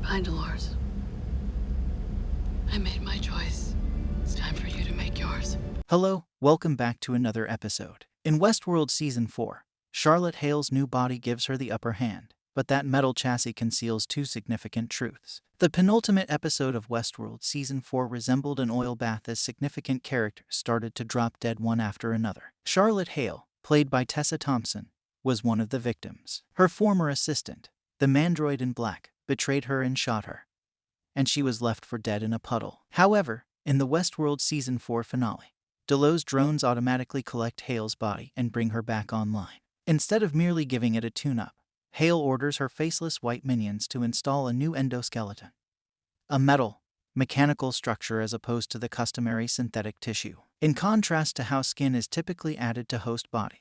Fine, Dolores. I made my choice. It's time for you to make yours. Hello, welcome back to another episode. In Westworld Season 4, Charlotte Hale's new body gives her the upper hand, but that metal chassis conceals two significant truths. The penultimate episode of Westworld Season 4 resembled an oil bath as significant characters started to drop dead one after another. Charlotte Hale, played by Tessa Thompson, was one of the victims. Her former assistant, the mandroid in black, betrayed her and shot her, and she was left for dead in a puddle. However, in the Westworld Season 4 finale, Delos drones automatically collect Hale's body and bring her back online. Instead of merely giving it a tune-up, Hale orders her faceless white minions to install a new endoskeleton, a metal, mechanical structure as opposed to the customary synthetic tissue. In contrast to how skin is typically added to host bodies,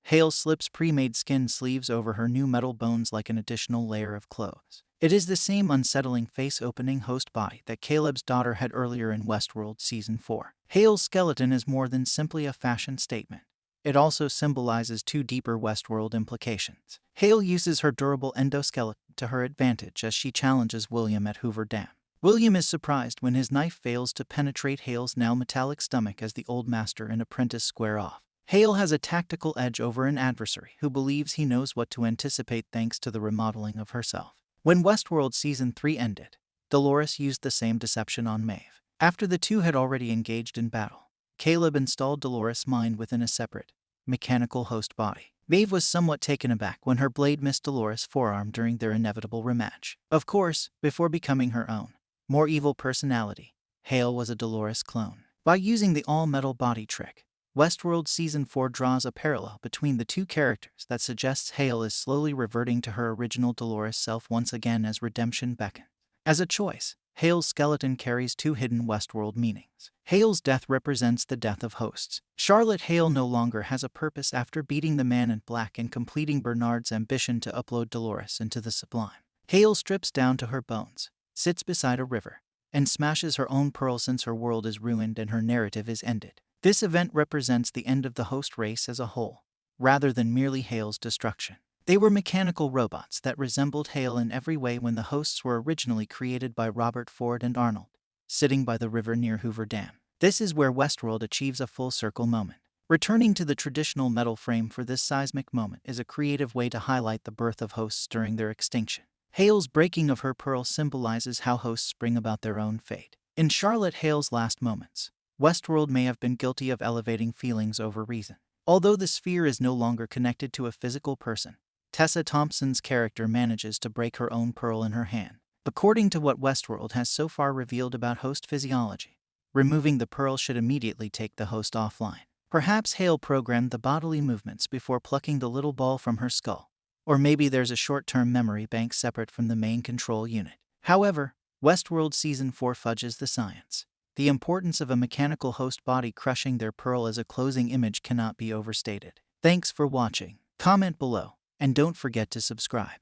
Hale slips pre-made skin sleeves over her new metal bones like an additional layer of clothes. It is the same unsettling face-opening host body that Caleb's daughter had earlier in Westworld Season 4. Hale's skeleton is more than simply a fashion statement. It also symbolizes two deeper Westworld implications. Hale uses her durable endoskeleton to her advantage as she challenges William at Hoover Dam. William is surprised when his knife fails to penetrate Hale's now metallic stomach as the old master and apprentice square off. Hale has a tactical edge over an adversary who believes he knows what to anticipate thanks to the remodeling of herself. When Westworld Season 3 ended, Dolores used the same deception on Maeve. After the two had already engaged in battle, Caleb installed Dolores' mind within a separate, mechanical host body. Maeve was somewhat taken aback when her blade missed Dolores' forearm during their inevitable rematch. Of course, before becoming her own, more evil personality, Hale was a Dolores clone. By using the all-metal body trick, Westworld Season 4 draws a parallel between the two characters that suggests Hale is slowly reverting to her original Dolores self once again as redemption beckons. As a choice, Hale's skeleton carries two hidden Westworld meanings. Hale's death represents the death of hosts. Charlotte Hale no longer has a purpose after beating the man in black and completing Bernard's ambition to upload Dolores into the sublime. Hale strips down to her bones, sits beside a river, and smashes her own pearl since her world is ruined and her narrative is ended. This event represents the end of the host race as a whole, rather than merely Hale's destruction. They were mechanical robots that resembled Hale in every way when the hosts were originally created by Robert Ford and Arnold, sitting by the river near Hoover Dam. This is where Westworld achieves a full circle moment. Returning to the traditional metal frame for this seismic moment is a creative way to highlight the birth of hosts during their extinction. Hale's breaking of her pearl symbolizes how hosts bring about their own fate. In Charlotte Hale's last moments, Westworld may have been guilty of elevating feelings over reason. Although the sphere is no longer connected to a physical person, Tessa Thompson's character manages to break her own pearl in her hand. According to what Westworld has so far revealed about host physiology, removing the pearl should immediately take the host offline. Perhaps Hale programmed the bodily movements before plucking the little ball from her skull. Or maybe there's a short-term memory bank separate from the main control unit. However, Westworld Season 4 fudges the science. The importance of a mechanical host body crushing their pearl as a closing image cannot be overstated. Thanks for watching. Comment below, and don't forget to subscribe.